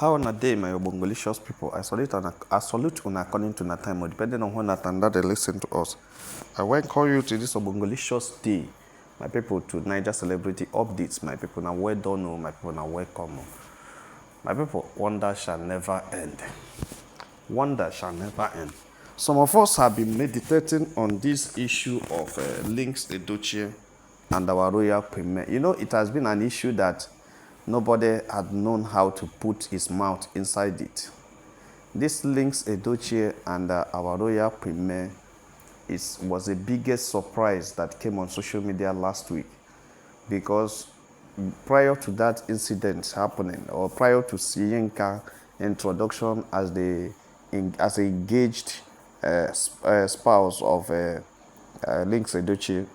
How on a day, my Obongolicious people, I salute on according to na time, or depending on when that they listen to us. I welcome you to this Obongolicious day, my people, to Niger Celebrity Updates, my people. Now, well done, my people, now welcome. My people, wonder shall never end. Wonder shall never end. Some of us have been meditating on this issue of Linc Edochie and our royal premier. You know, it has been an issue that nobody had known how to put his mouth inside it. This Linc Edochie and our royal premier was the biggest surprise that came on social media last week, because prior to that incident happening, or prior to Yinka's introduction as a engaged spouse of Linc Edochie,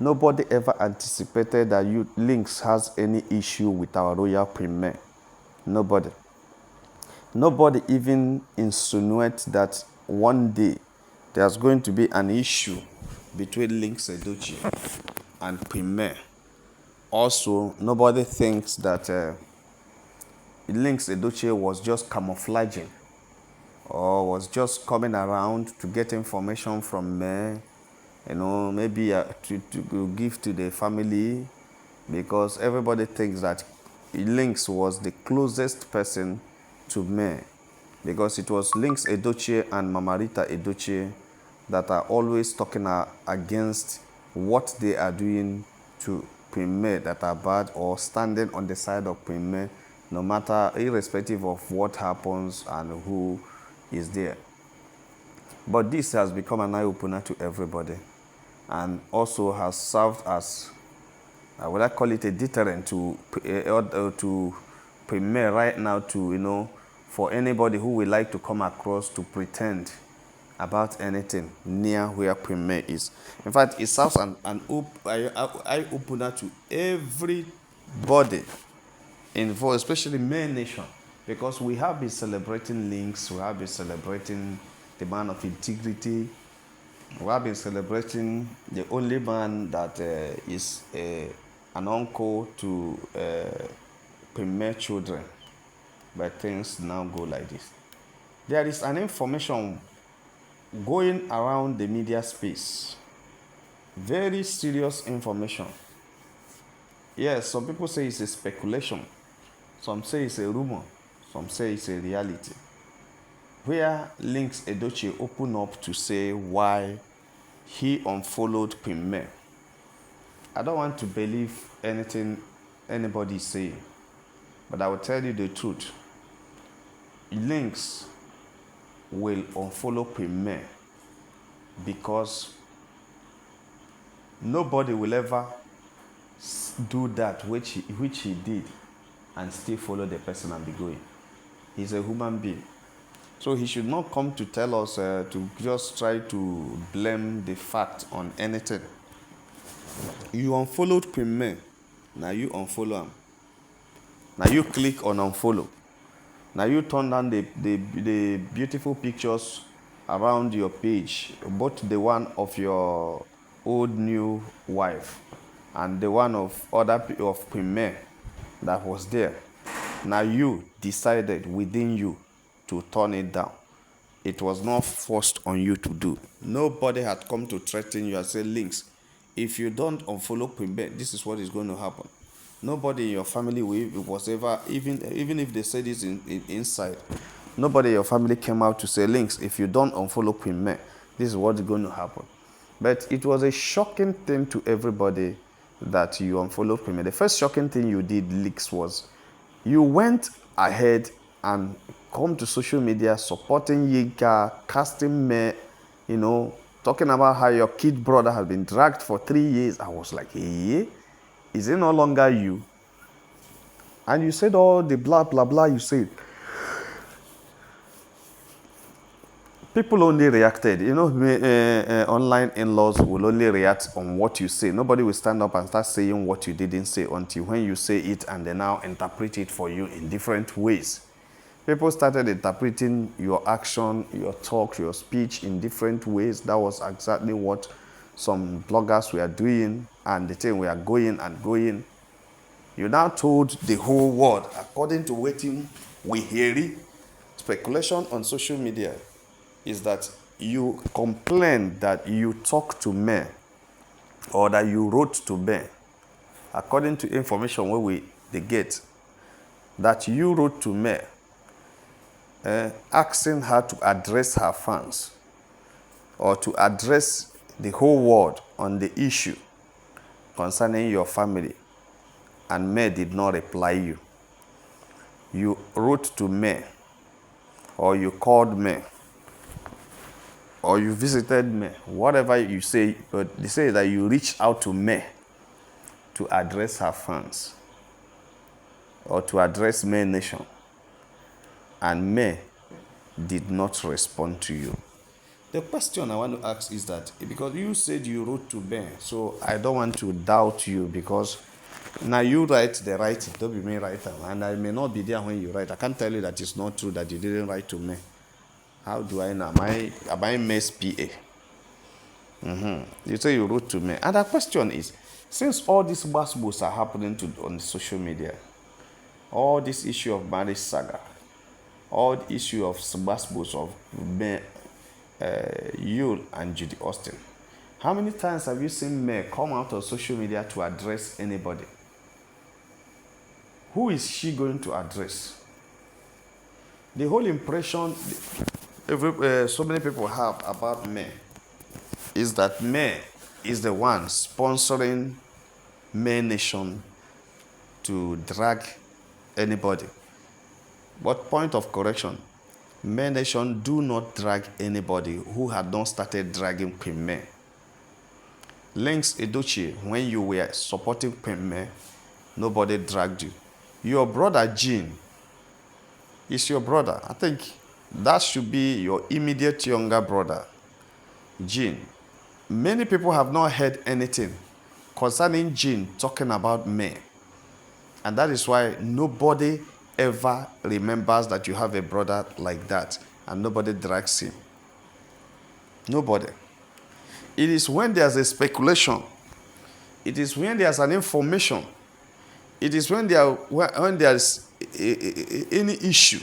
nobody ever anticipated that Linc has any issue with our royal premier. Nobody. Nobody even insinuates that one day there's going to be an issue between Linc Edochie and premier. Also, nobody thinks that Linc Edochie was just camouflaging or was just coming around to get information from me, you know, maybe to give to the family, because everybody thinks that Linc was the closest person to me, because it was Linc Edochie and Mama Rita Edochie that are always talking against what they are doing to Premier that are bad, or standing on the side of Premier, no matter, irrespective of what happens and who is there. But this has become an eye-opener to everybody, and also has served as, I would call it, a deterrent to Premier right now, to, you know, for anybody who would like to come across to pretend about anything near where Premier is. In fact, it serves an eye-opener to everybody involved, especially May Nation, because we have been celebrating Linc, we have been celebrating the man of integrity, we have been celebrating the only man that is an uncle to Premier children. But things now go like this. There is an information going around the media space, very serious information. Yes, some people say it's a speculation, some say it's a rumor, some say it's a reality, where Linc Edochie opened up to say why he unfollowed Premier. I don't want to believe anything anybody is saying, but I will tell you the truth. Linc will unfollow Premier because nobody will ever do that which he did and still follow the person and be going. He's a human being. So he should not come to tell us to just try to blame the fact on anything. You unfollowed Premier, now you unfollow him. Now you click on unfollow. Now you turn down the beautiful pictures around your page, both the one of your old new wife and the one of Premier that was there. Now you decided within you to turn it down. It was not forced on you to do. Nobody had come to threaten you and say, Linc, if you don't unfollow Premier, this is what is going to happen. Nobody in your family was ever, even if they said this inside, nobody in your family came out to say, Linc, if you don't unfollow Premier, this is what's going to happen. But it was a shocking thing to everybody that you unfollowed Premier. The first shocking thing you did, Linc, was you went ahead and come to social media supporting Yinka, casting me, you know, talking about how your kid brother has been dragged for 3 years. I was like, hey, is it no longer you? And you said all the blah, blah, blah you said. People only reacted. You know, online in-laws will only react on what you say. Nobody will stand up and start saying what you didn't say until when you say it and they now interpret it for you in different ways. People started interpreting your action, your talk, your speech in different ways. That was exactly what some bloggers were doing, and the thing we are going and going. You now told the whole world, according to what we hear, speculation on social media is that you complain that you talk to men or that you wrote to men, according to information where they get, that you wrote to men asking her to address her fans or to address the whole world on the issue concerning your family, and men did not reply you. You wrote to men, or you called men, or you visited men, whatever you say, but they say that you reached out to men to address her fans or to address Men Nation, and men did not respond to you. The question I want to ask is that, because you said you wrote to Ben, so I don't want to doubt you, because now you write the writing, don't be me writer, and I may not be there when you write. I can't tell you that it's not true that you didn't write to me. How do I know? Am I Ms. PA? You say you wrote to me. And the question is, since all these basketballs are happening on social media, all this issue of marriage saga, all the issue of basketballs of men, Yul and Judy Austin, how many times have you seen men come out on social media to address anybody? Who is she going to address? The whole impression so many people have about men is that men is the one sponsoring Men Nation to drag anybody. But point of correction, Men Nation do not drag anybody who had not started dragging Queen Men. Linc Edochie, when you were supporting Queen Men, nobody dragged you. Your brother Jean is your brother. I think that should be your immediate younger brother, Jean. Many people have not heard anything concerning Jean talking about men. And that is why nobody ever remembers that you have a brother like that, and nobody drags him. Nobody. It is when there's a speculation, it is when there's an information, it is when there's any issue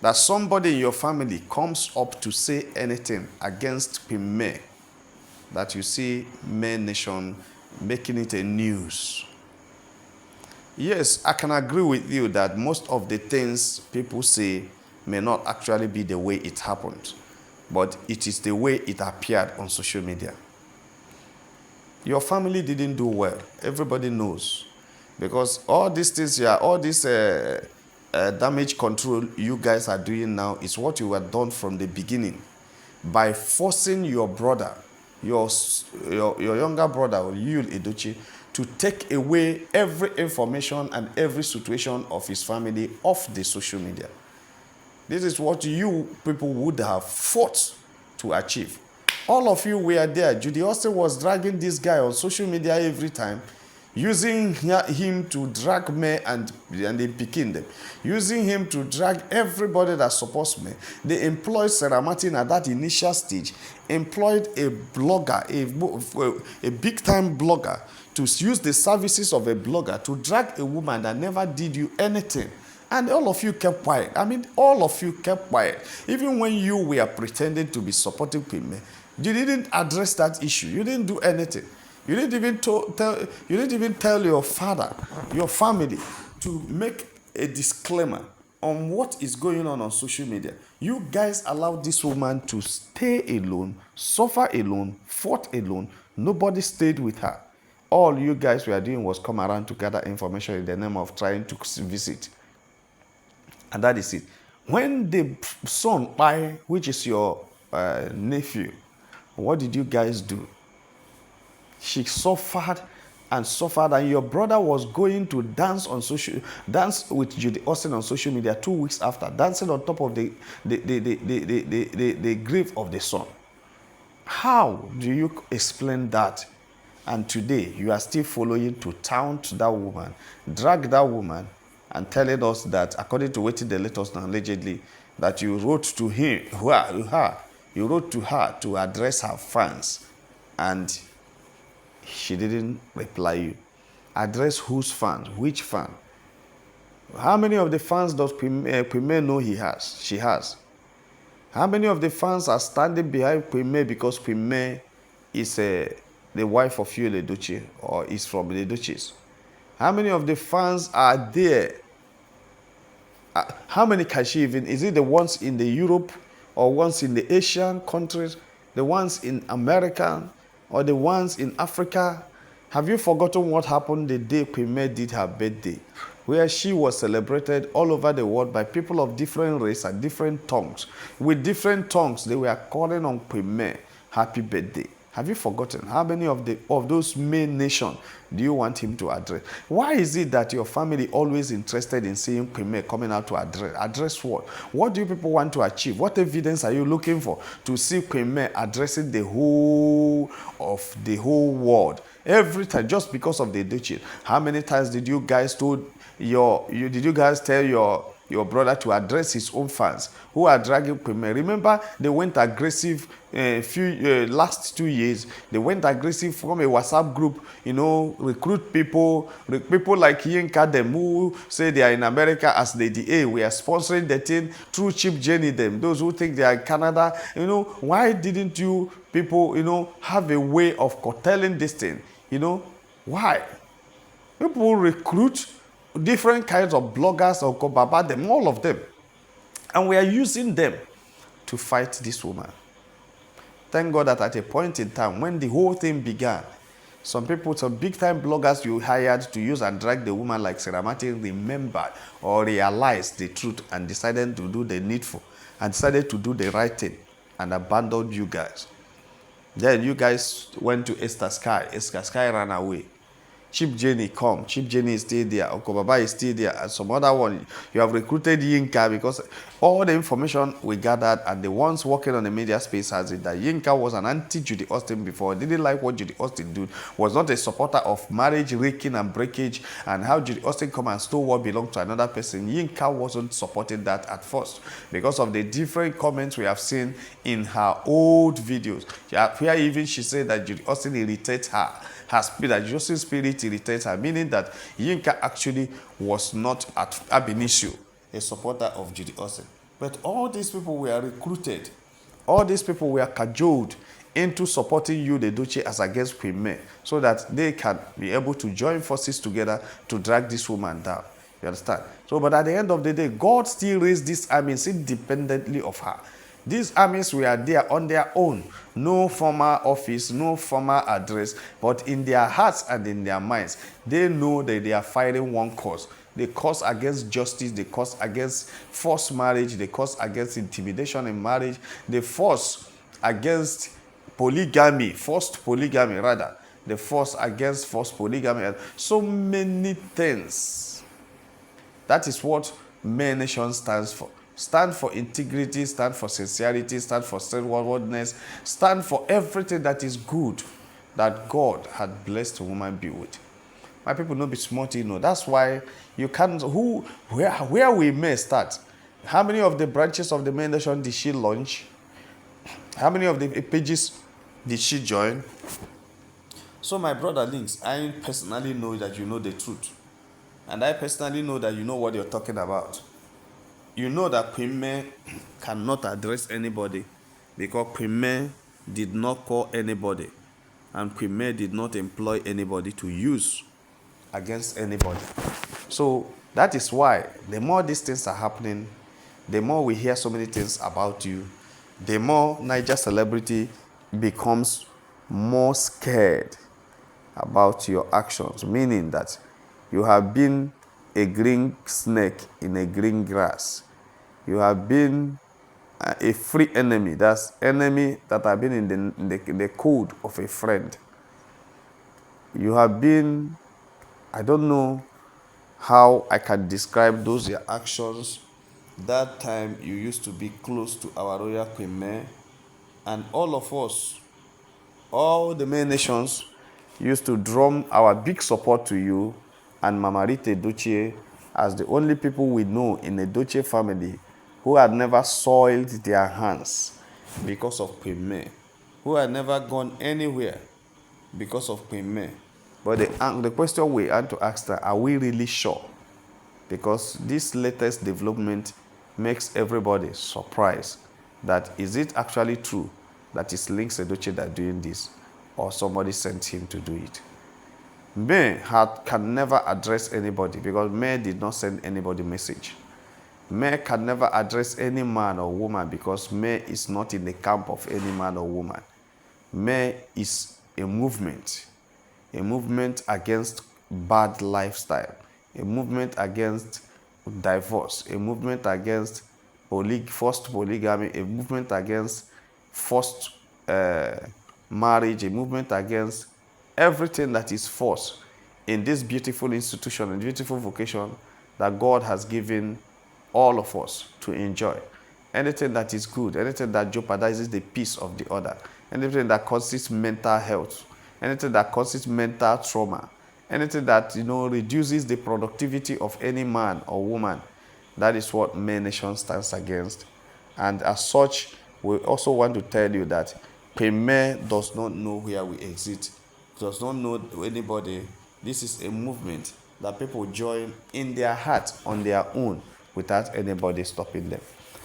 that somebody in your family comes up to say anything against me, that you see Men Nation making it a news. Yes, I can agree with you that most of the things people say may not actually be the way it happened, but it is the way it appeared on social media. Your family didn't do well. Everybody knows. Because all these things here, all this damage control you guys are doing now is what you were done from the beginning. By forcing your brother, your younger brother, Yul Edochie, to take away every information and every situation of his family off the social media. This is what you people would have fought to achieve. All of you were there. Judy Austin was dragging this guy on social media every time, using him to drag me and they picking them, using him to drag everybody that supports me. They employed Sarah Martin at that initial stage, employed a blogger, a big-time blogger, to use the services of a blogger to drag a woman that never did you anything. And all of you kept quiet. I mean, all of you kept quiet. Even when you were pretending to be supporting women, you didn't address that issue. You didn't do anything. You didn't even tell your father, your family, to make a disclaimer on what is going on social media. You guys allowed this woman to stay alone, suffer alone, fought alone. Nobody stayed with her. All you guys were doing was come around to gather information in the name of trying to visit. And that is it. When the son, which is your nephew, what did you guys do? She suffered and suffered, and your brother was going to dance with Judy Austin on social media 2 weeks after, dancing on top of the grave of the son. How do you explain that? And today you are still following to taunt that woman, drag that woman, and telling us that, according to what they let us know allegedly, that you wrote to you wrote to her to address her fans, and she didn't reply you. address whose fans, which fan? How many of the fans does Queen May know she has? How many of the fans are standing behind Queen May because Queen May is the wife of Linc Edochie or is from the Edochie's? How many of the fans are there? How many can she even? Is it the ones in the Europe or ones in the Asian countries, the ones in America or the ones in Africa? Have you forgotten what happened the day Queen May did her birthday, where she was celebrated all over the world by people of different race and different tongues? With different tongues, they were calling on Queen May happy birthday. Have you forgotten how many of those main nations do you want him to address? Why is it that your family always interested in seeing Queen May coming out to address? Address what? What do you people want to achieve? What evidence are you looking for to see Queen May addressing the whole world? Every time, just because of the Edochie. How many times did you guys tell your brother to address his own fans who are dragging Queen May? Remember, they went aggressive last 2 years. They went aggressive from a WhatsApp group, recruit people like Yinka them who say they are in America as the DA. We are sponsoring the thing through cheap journey them. Those who think they are in Canada, why didn't you people, have a way of curtailing this thing? Why? People recruit different kinds of bloggers or Kobaba them, all of them. And we are using them to fight this woman. Thank God that at a point in time when the whole thing began, some big time bloggers you hired to use and drag the woman like Sarah Martin remembered or realized the truth and decided to do the needful and decided to do the right thing and abandoned you guys. Then you guys went to Esther Sky. Esther Sky ran away. Cheap Jenny come. Cheap Jenny is still there. Okobaba is still there. And some other one. You have recruited Yinka because all the information we gathered and the ones working on the media space has it that Yinka was an anti-Judy Austin before. Didn't like what Judy Austin did. Was not a supporter of marriage, raking and breakage and how Judy Austin come and stole what belonged to another person. Yinka wasn't supporting that at first because of the different comments we have seen in her old videos. Where even she said that Judy Austin irritates her. Her spirit, that Joseph's spirit irritates her, meaning that Yinka actually was not at ab initio a supporter of Judy Austin. But all these people were recruited, all these people were cajoled into supporting you, the Edochie, as against Queen May, so that they can be able to join forces together to drag this woman down. You understand? So, but at the end of the day, God still raised these armies independently of her. These armies were there on their own. No formal office, no formal address, but in their hearts and in their minds, they know that they are fighting one cause. The cause against justice, the cause against forced marriage, the cause against intimidation in marriage, the force against polygamy, forced polygamy rather, the force against forced polygamy. So many things. That is what May Nation stands for. Stand for integrity, stand for sincerity, stand for straightforwardness, stand for everything that is good that God had blessed a woman be with. My people know be smart, That's why you can't, where we may start. How many of the branches of the May Nation did she launch? How many of the pages did she join? So my brother Links, I personally know that you know the truth. And I personally know that you know what you're talking about. You know that Queen May cannot address anybody because Queen May did not call anybody and Queen May did not employ anybody to use against anybody. So that is why the more these things are happening, the more we hear so many things about you, the more Niger celebrity becomes more scared about your actions, meaning that you have been a green snake in a green grass. You have been a free enemy. That's enemy that have been in the code of a friend. You have been, I don't know how I can describe those your actions. That time you used to be close to our royal Queen May, and all of us, all the May nations, used to drum our big support to you and Mama Rita Edochie as the only people we know in the Edochie family who had never soiled their hands because of Queen May, who had never gone anywhere because of Queen May. But the question we had to ask that, are we really sure? Because this latest development makes everybody surprised that is it actually true that it's Linc Edochie that doing this, or somebody sent him to do it. May can never address anybody because May did not send anybody message. May can never address any man or woman because May is not in the camp of any man or woman. May is a movement against bad lifestyle, a movement against divorce, a movement against forced polygamy, a movement against forced marriage, a movement against everything that is forced in this beautiful institution and beautiful vocation that God has given all of us to enjoy. Anything that is good, anything that jeopardizes the peace of the other, anything that causes mental health, anything that causes mental trauma, anything that reduces the productivity of any man or woman, that is what May Nation stands against. And as such, we also want to tell you that May does not know where we exist, does not know anybody. This is a movement that people join in their heart on their own without anybody stopping them.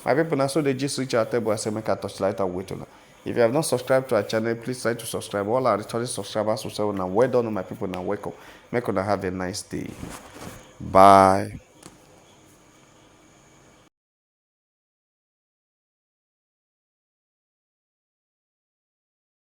My people, now so they just reach our table and say, make a touchlight and wait on. If you have not subscribed to our channel, please try to subscribe. All our returning subscribers will say, now well done, my people, now welcome. Make us have a nice day. Bye.